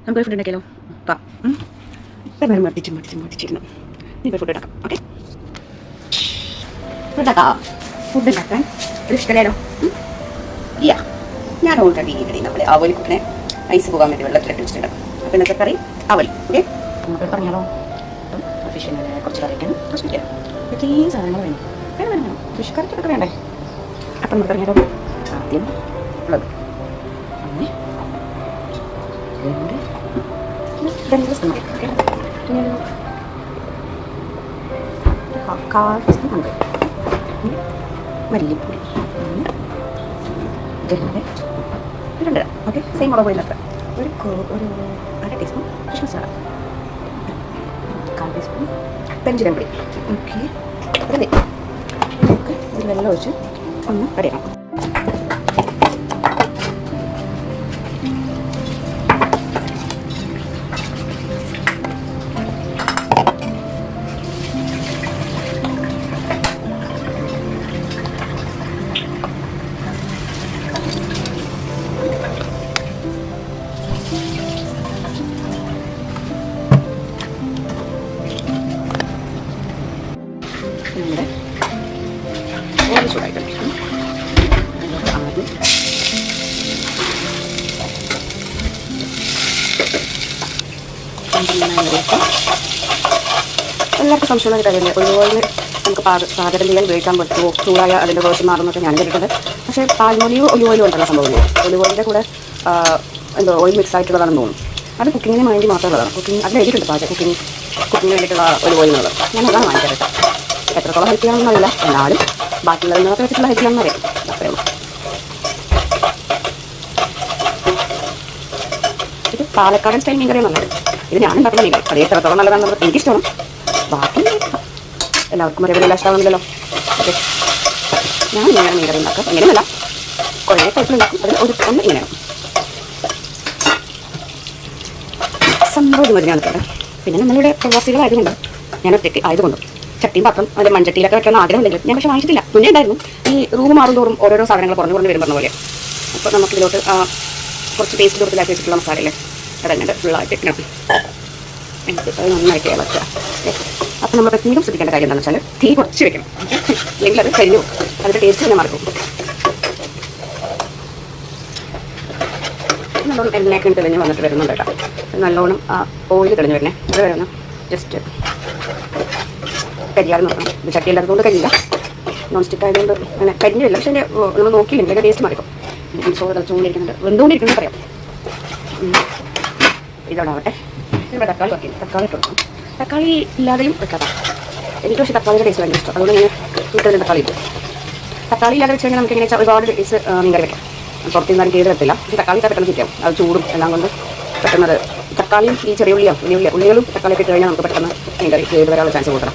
നമുക്ക് ഫുഡ് ഉണ്ടാക്കിയാലോ? മടിച്ചിരുന്നു. നീ ഫുഡ് ഉണ്ടാക്കാം. ഓക്കെ, ഫുഡ് ഉണ്ടാക്കാൻ ഒരു ഇഷ്ടമല്ലോ. ഇല്ല, ഞാൻ ഓൾറെഡി നമ്മുടെ അവൽ കുക്കിനെ ഐസ് പോകാൻ വേണ്ടി വെള്ളത്തിലിട്ട് വെച്ചിട്ടുണ്ട്. അപ്പോൾ ഇന്നത്തെ കറി അവൽ. ഓക്കെ, നമുക്ക് പറഞ്ഞാലോ? ഫിഷിന് കുറച്ച് കറിക്കണം, കുറച്ച് വയ്ക്കാം. ഇത്രയും സാധനങ്ങൾ വേണം. വേണം ഫിഷ് കറിക്കൊക്കെ വേണ്ടേ? അപ്പം നമുക്ക് പറഞ്ഞാലോ? ആദ്യം ഉള്ളത് ഒന്ന്, രണ്ട് സ്പൂൺ. ഓക്കെ, പിന്നെ കാൽ സ്പൂൺ ഉണ്ട് മല്ലിപ്പൊടി. രണ്ട് ഓക്കെ, സെയിം മുളക് പൊടി അത്ര. ഒരു അര ടീസ്പൂൺ ഫിഷ് മസാല, കാൽ ടീസ്പൂൺ പെരിഞ്ചീരകം പൊടി. ഓക്കെ, അത് നമുക്ക് ഇതിൽ വെള്ളം ഒഴിച്ച് ഒന്ന് റെഡിയാക്കാം. നമ്മുടെ ഓയിൽ ചൂടായിട്ടുണ്ട്. ആദ്യം എല്ലാവർക്കും സംശയമുള്ള കാര്യമല്ലേ, ഒലിവ് നമുക്ക് പാചകം ചെയ്യാൻ ഉപയോഗിക്കാൻ പറ്റുമോ? ചൂടായ അതിൻ്റെ ദോഷം മാറുന്നൊക്കെ ഞാൻ കേട്ടിട്ടുണ്ട്. പക്ഷേ പാൽമൊലിയോ ഒലിവ് ഓയിലും ഉണ്ടല്ലോ സംഭവമില്ലേ. ഒലിവ് ഓയിലിൻ്റെ കൂടെ എന്തോ ഓയിൽ മിക്സ് ആയിട്ടുള്ളതാണെന്ന് തോന്നുന്നു. അത് കുക്കിങ്ങിന് വേണ്ടി മാത്രമുള്ളതാണ്. അതിൽ എഴുതിയിട്ടുണ്ട് കുക്കിങ്ങിന് വേണ്ടിയിട്ടുള്ള ഒലിവ് ഓയിൽ എന്നുള്ളത്. ഞാൻ അതാണ് വാങ്ങിക്കാറ്. എത്രത്തോളം ഹെൽപ്പ് ചെയ്യണമെന്നറിയില്ല, എന്നാലും ബാക്കിയുള്ളതിനൊക്കെ വെച്ചിട്ടുള്ള ഹെൽപ്പ് ചെയ്യണമെന്നറിയാം. അത്രയേ ഉള്ളൂ. ഇത് പാലക്കാടൻ സ്റ്റൈൽ മീൻകറിയാണ് നല്ലത്. ഇത് ഞാൻ ഉണ്ടാക്കുന്ന മീൻകറി. അത് എത്രത്തോളം നല്ലതാണെന്നുള്ളത് എനിക്കിഷ്ടമാണ്. ബാക്കി എല്ലാവർക്കും ഒരേപോലെ എല്ലാം ഇഷ്ടമാവുന്നില്ലല്ലോ. ഓക്കെ, ഞാൻ ഇങ്ങനെയാണ് മീൻകറി ഉണ്ടാക്കുക. എങ്ങനെയല്ല, കുറേ ടൈപ്പിലുണ്ടാക്കും. അതിൽ ഒന്ന് ഇങ്ങനെയാണ് സംഭവം. മതിയാണ് നിൽക്കുന്നത്. പിന്നെ നമ്മളിവിടെ പ്രവാസികളായതുകൊണ്ട്, ഞാൻ ഒറ്റയ്ക്ക് ആയതുകൊണ്ടും ചട്ടിയും പാത്രം അതിൻ്റെ മൺചട്ടിയിലൊക്കെ വെക്കുന്ന ആഗ്രഹമുണ്ടെങ്കിലും ഞാൻ പക്ഷേ വാങ്ങിച്ചിട്ടില്ല. മുന്നേ ഉണ്ടായിരുന്നു. ഈ റൂം മാറും തോറും ഓരോരോ സാധനങ്ങൾ കുറഞ്ഞു വരും പറഞ്ഞ പോലെ. അപ്പോൾ നമുക്കിതിലോട്ട് കുറച്ച് പേസ്റ്റ് കൊടുത്തിലാക്കി വെച്ചിട്ടുള്ള മസാലയില്ലേ, അതങ്ങനെ ഫുള്ളായിട്ട് ഇടണം. എന്നിട്ട് അത് നന്നായിട്ട് ഇളക്കുക. അപ്പോൾ നമ്മൾ പ്രത്യേകം ശ്രദ്ധിക്കേണ്ട കാര്യം എന്താണെന്ന് വെച്ചാൽ തീ കുറച്ച് വെക്കണം. അല്ലെങ്കിൽ അത് കരിഞ്ഞു പോകും. അതിൻ്റെ ടേസ്റ്റ് തന്നെ മറക്കും. നല്ലോണം എണ്ണയൊക്കെ തെളിഞ്ഞ് വന്നിട്ട് വരുന്നുണ്ട് കേട്ടോ. നല്ലോണം ഓയിൽ തെളിഞ്ഞ് വരണേ. അത് വരുന്ന ജസ്റ്റ് കരിയാതെ നോക്കണം. ഇത് ചട്ടി അല്ലാത്തതുകൊണ്ട് കരിയില്ല, നോൺ സ്റ്റിക്ക് ആയതുകൊണ്ട് അങ്ങനെ കരിഞ്ഞില്ല. പക്ഷേ നമ്മൾ നോക്കിയില്ലെങ്കിൽ അതിൻ്റെ ടേസ്റ്റ് മാറിക്കും. ചോറ് തിളച്ചുകൊണ്ടിരിക്കുന്നുണ്ട്, വെന്തുകൊണ്ടിരിക്കുന്നത് പറയാം. ഇതോടാവട്ടെ. ഇവിടെ തക്കാളി വയ്ക്കും. തക്കാളി ഇട്ട് കൊടുക്കണം. തക്കാളി ഇല്ലാതെയും വെക്കാത്ത എനിക്ക് പക്ഷേ തക്കാളിയുടെ ടേസ്റ്റ് ഭയങ്കര ഇഷ്ടം. അതുകൊണ്ട് ഞാൻ വീട്ടിൽ തക്കാളി ഇട്ടു. തക്കാളി ഇല്ലാതെ വെച്ച് കഴിഞ്ഞാൽ നമുക്ക് എങ്ങനെ വെച്ചാൽ ഒരുപാട് ടേസ്റ്റ് മീൻകറി വെക്കാം. പുറത്തു നിന്നാലും ചെയ്ത് വെക്കില്ല. പക്ഷേ തക്കാളി പെട്ടെന്ന് കിട്ടും. അത് ചൂടും എല്ലാം കൊണ്ട് പെട്ടെന്നത് തക്കാളിയും ഈ ചെറിയ ഉള്ളികളും തക്കാളിയൊക്കെ ഇട്ട് കഴിഞ്ഞാൽ നമുക്ക് പെട്ടെന്ന് മീൻകറി ചെയ്ത് വരാനുള്ള ചാൻസ് കൂട്ടണം.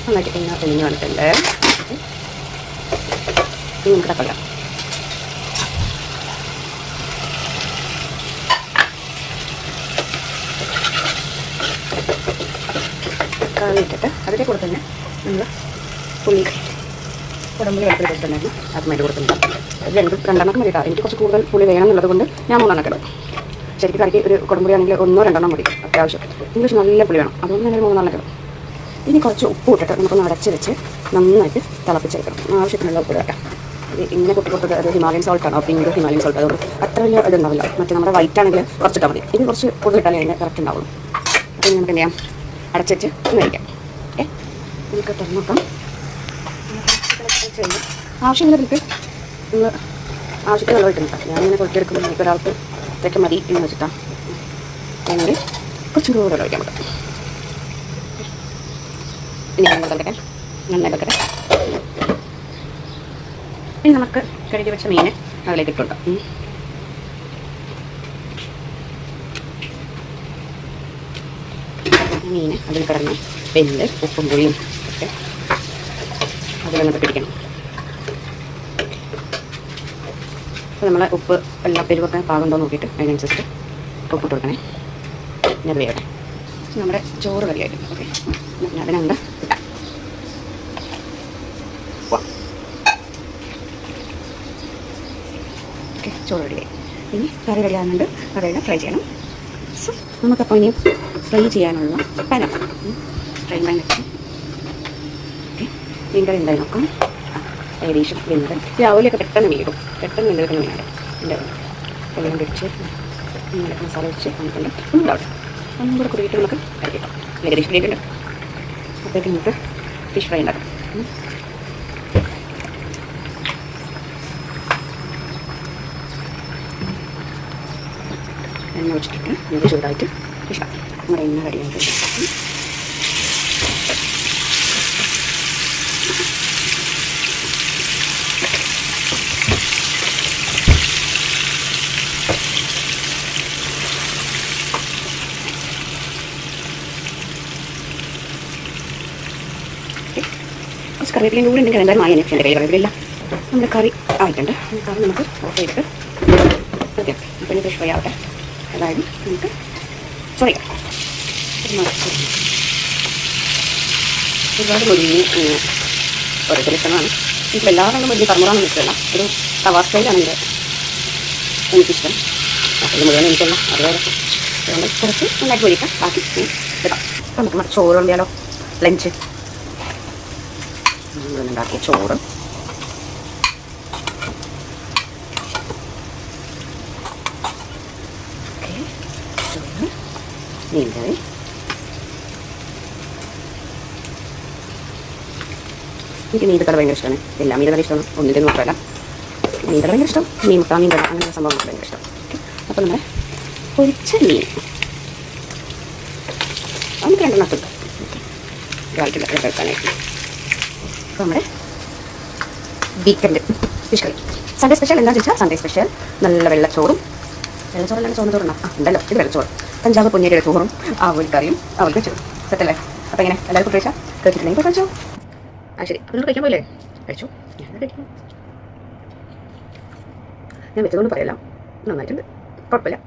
നന്നായിട്ട് പിന്നെ തെളിഞ്ഞ് വന്നിട്ടുണ്ട്. ഇനി നമുക്ക് തക്കാളി ഇട്ടിട്ട് അതിൻ്റെ കൂടെ തന്നെ നമ്മൾ കുടമ്പുളി എടുത്ത് വെച്ചിട്ടുണ്ടായിരുന്നു. അത് മതി കൊടുക്കുന്നുണ്ട്. രണ്ടെണ്ണം മതി കേട്ടോ. എനിക്ക് കുറച്ച് കൂടുതൽ പുളി വേണം എന്നുള്ളത് കൊണ്ട് ഞാൻ 3 ഇടും. ശരിക്കും കറിക്ക് ഒരു കുടമ്പുളി ആണെങ്കിൽ 1 2 മതി അത്യാവശ്യം. ഇംഗ്ലീഷ് നല്ല പുളി വേണം, അതുകൊണ്ട് ഞാൻ 3 ഇടും. ഇനി കുറച്ച് ഉപ്പ് ഇട്ടിട്ട് നമുക്കൊന്ന് അടച്ച് വെച്ച് നന്നായിട്ട് തിളപ്പിച്ചെടുക്കണം. ആവശ്യത്തിനുള്ള ഉപ്പ് ഇടാം. ഇങ്ങനെ കുട്ടി അത് ഹിമാലയൻ സോൾട്ടാണ്. പിങ്ക് ഹിമാലയൻ സോൾട്ട്, അതുകൊണ്ട് അത്ര വലിയ ഇതുണ്ടാവില്ല. മറ്റേ നമ്മുടെ വൈറ്റ് ആണെങ്കിൽ കുറച്ചിട്ടാൽ മതി. ഇത് കുറച്ച് കൂടുതൽ ഇട്ടാലേ അതിന് കറക്റ്റ് ഉണ്ടാവുള്ളൂ. അപ്പോൾ നമുക്ക് എന്ത് ചെയ്യാം, അടച്ചിട്ട് ഒന്ന് കഴിക്കാം. ഓക്കെ, നമുക്ക് തുറന്നോക്കാം. ആവശ്യമില്ലവർക്ക് നമ്മൾ ആവശ്യത്തിന് വെള്ളം ഇട്ടുണ്ടാക്കാം. ഞാനിങ്ങനെ കൊട്ടിയെടുക്കുമ്പോൾ നമുക്ക് ഒരാൾക്ക് ഇതൊക്കെ മതി എന്ന് വെച്ചിട്ടാണ്. അങ്ങനെ കുറച്ചും കൂടെ വെള്ളം ഒഴിക്കാൻ പറ്റും. ഇനി നമ്മൾ തുറക്കട്ടെ, നന്നായി തുറക്കട്ടെ. ഇനി നമുക്ക് കഴുകി വെച്ച മീൻ അതിലേക്ക് ഇട്ടുണ്ടാം. മീൻ അതിൽ കിടന്ന് വെന്ത് ഉപ്പും പുളിയും ഒക്കെ അതിലൊന്നൊക്കെ പിടിക്കണം. അപ്പോൾ നമ്മൾ ഉപ്പ് എല്ലാം പെരുവൊക്കെ പാകുണ്ടോ നോക്കിയിട്ട് അതിനനുസരിച്ച് ഉപ്പിട്ട് കൊടുക്കണേ. പിന്നെ അത് വേറെ നമ്മുടെ ചോറ് കറിയായിട്ട്. ഓക്കെ, അതിനങ്ങ് ഇട്ടാം. ഓക്കെ, ചോറ് റെഡിയായി. ഇനി കറി റെഡിയാകുന്നുണ്ട്. അതെല്ലാം ഫ്രൈ ചെയ്യണം. സോ നമുക്കപ്പോൾ ഇനി ഫ്രൈ ചെയ്യാനുള്ള പാനാണ്. ഫ്രൈ പാൻ വെച്ച് ഓക്കെ മീൻ കറി എന്തായി നോക്കാം. ഏകദേശം വെന്ത് രാവിലെയൊക്കെ പെട്ടെന്ന് വീടും, പെട്ടെന്ന് വെന്തെടുക്കുന്ന മീനാണ്. എൻ്റെ വെള്ളം വെച്ച് മസാല വെച്ച് വന്നിട്ടുണ്ട്. ഉണ്ടാവട്ടെ, ഒന്നും കൂടെ കുറിയിട്ട് നമുക്ക് കഴിക്കാം. ഏകദേശം കഴിയിട്ടുണ്ട്. അപ്പോഴേക്കും നമുക്ക് ഫിഷ് ഫ്രൈ ഉണ്ടാക്കാം. എണ്ണ വെച്ചിട്ടിട്ട് നമുക്ക് ചൂടായിട്ട് ഫിഷ് നമ്മുടെ എണ്ണ റെഡിയായിട്ട് കുറച്ച് കറിവേപ്പിലയും കൂടി ഉണ്ടെങ്കിൽ എന്തായാലും ആയി. എൻ്റെ കയ്യിൽ കറിവേപ്പിലില്ല. നമ്മുടെ കറി ആയിട്ടുണ്ട്. കറി നമുക്ക് ഓഫ് ചെയ്തിട്ട് ഓക്കെ അപ്പോൾ ഇനി ഫിഷ് ഫ്രൈ ആവട്ടെ. അതായത് നമുക്ക് ചൊറിയാം. ഒരുപാട് മുരിഞ്ഞ് ഓരോരുത്തർ ഇഷ്ടമാണ്. ഇപ്പോൾ എല്ലാവരും വലിയ കർമ്മറാണെന്ന് ഇഷ്ടമല്ല, ഒരു തവാ സ്റ്റൈലാണ് എനിക്കിഷ്ടം. അപ്പോൾ മുഴുവൻ എനിക്കല്ല, അതുപോലെ അതുകൊണ്ട് കുറച്ച് നന്നായിട്ട് പൊരിക്കാം. ബാക്കി ഇടാം. അപ്പോൾ നമുക്ക് ചോറ് ഉണ്ടിയാലോ. ലഞ്ച് ഉണ്ടാക്കിയ ചോറ്, ചോറ്, മീൻ കറി, എനിക്ക് മീൻ കറി ഭയങ്കര ഇഷ്ടമാണ്. എല്ലാ മീൻ കറി ഇഷ്ടമാണ്, ഒന്നിൻ്റെ മാത്രമല്ല. മീൻ കറി ഭയങ്കര ഇഷ്ടം, മീൻ മുട്ട, മീൻ കറി അങ്ങനെയുള്ള സംഭവം ഭയങ്കര ഇഷ്ടം. അപ്പോൾ നമ്മുടെ പൊരിച്ച മീൻ നമുക്ക് രണ്ടെണ്ണം കിട്ടും. ഒരാൾക്കില്ല എടുക്കാനായിട്ട്. അപ്പോൾ നമ്മുടെ weekend fish curry. Sunday special എന്താണെന്ന് ചോദിച്ചാൽ സൺഡേ സ്പെഷ്യൽ നല്ല വെള്ളച്ചോറും, വെള്ളച്ചോറല്ലാണ്ട് ചോറിന് ചോറുണ്ടോ? ഉണ്ടല്ലോ, ഇത് വെള്ളച്ചോറ്. കഞ്ചാവ് പൊന്നിയുടെ ചോറും ഒരു കറിയും അവൾക്ക് വെച്ചു. സെറ്റല്ലേ? അപ്പോൾ ഇങ്ങനെ എല്ലാവർക്കും കഴിച്ചാൽ കഴിച്ചിട്ടുണ്ടെങ്കിൽ കഴിച്ചോ. ശരി, അപ്പോൾ നിങ്ങൾ കഴിക്കാൻ പോയില്ലേ? കഴിച്ചു. ഞാൻ കഴിക്കുന്നു. ഞാൻ വെച്ചതുകൊണ്ട് പറയല്ല, നന്നായിട്ടുണ്ട്, കുഴപ്പമില്ല.